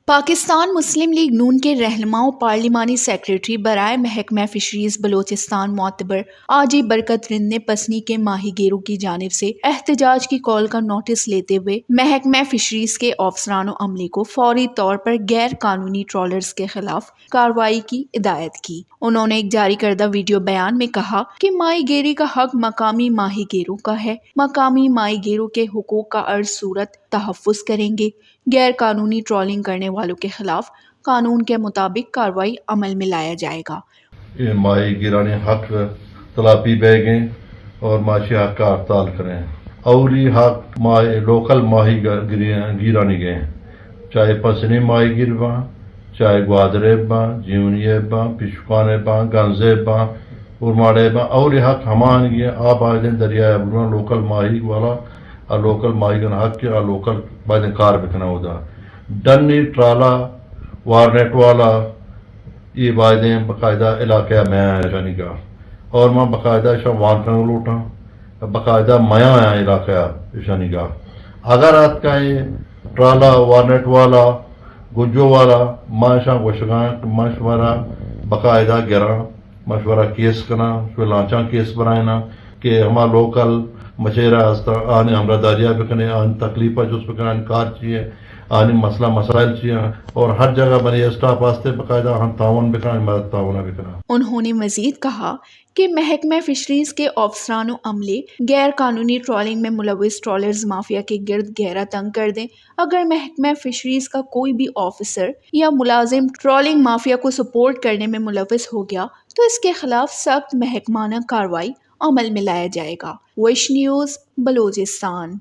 پاکستان مسلم league نون کے رہنما و پارلیمانی سیکریٹری برائے محکمہ فشریز بلوچستان معتبر آجی برکت رند نے پسنی کے ماہی گیروں کی جانب سے احتجاج کی کال کا نوٹس لیتے ہوئے محکمہ فشریز کے افسران و عملے کو فوری طور پر غیر قانونی ٹرالرز کے خلاف کارروائی کی ہدایت کی۔ انہوں نے ایک جاری کردہ ویڈیو بیان میں کہا کہ ماہی گیری کا حق مقامی ماہی گیروں کا ہے۔ مقامی ماہی گیروں کے حقوق کا ہر صورت تحفظ کریں گے۔ غیر قانونی ٹرالنگ کرنے والوں کے خلاف قانون کے مطابق کارروائی عمل میں لایا جائے گا۔ یہ ماہی گیرانی حق تلافی بیگیں اور معاشی حق کا ہڑتال کریں اور یہ حق لوکل ماہی گیرانی گئے، چاہے پسنی ماہی گیر باں، چاہے گوادرے باں، جیونیے باں، پشکانے باں، گنزے باں، ارماڑے باں، اور یہ حق ہمان گئے آب آئیدن دریائے ابروان لوکل ماہی والا اور لوکل ماہی گن حق کے اور لوکل بائیدن کار بکنا ہوتا ڈنی ٹرالا وارنیٹ والا یہ بائیدیں باقاعدہ علاقہ میں جانی کا اور میں باقاعدہ وان کنگ لوٹا باقاعدہ میاں آیا علاقہ شانی کا اگر آت کا یہ ٹرالا وارنیٹ والا گجو والا ماشا گوشگان مشورہ باقاعدہ گرا مشورہ کیس کرنا لانچاں کیس بنائنا کہ ہمارا لوکل مچیرہ ہستا آنے ہمارا دریا بکنے آن تکلیفہ جس بکنے انکار چاہیے آنی مسئلہ مسائل چاہیے اور ہر جگہ بنی اسٹاف واسطے باقاعدہ ہم تعاون بکنا مدد تعاون بکنا۔ انہوں نے مزید کہا کہ محکمہ فشریز کے افسران و عملے غیر قانونی ٹرالنگ میں ملوث ٹرالرز مافیا کے گرد گہرا تنگ کر دیں۔ اگر محکمہ فشریز کا کوئی بھی آفیسر یا ملازم ٹرالنگ مافیا کو سپورٹ کرنے میں ملوث ہو گیا تو اس کے خلاف سخت محکمانہ کارروائی عمل میں لایا جائے گا۔ وش نیوز بلوچستان۔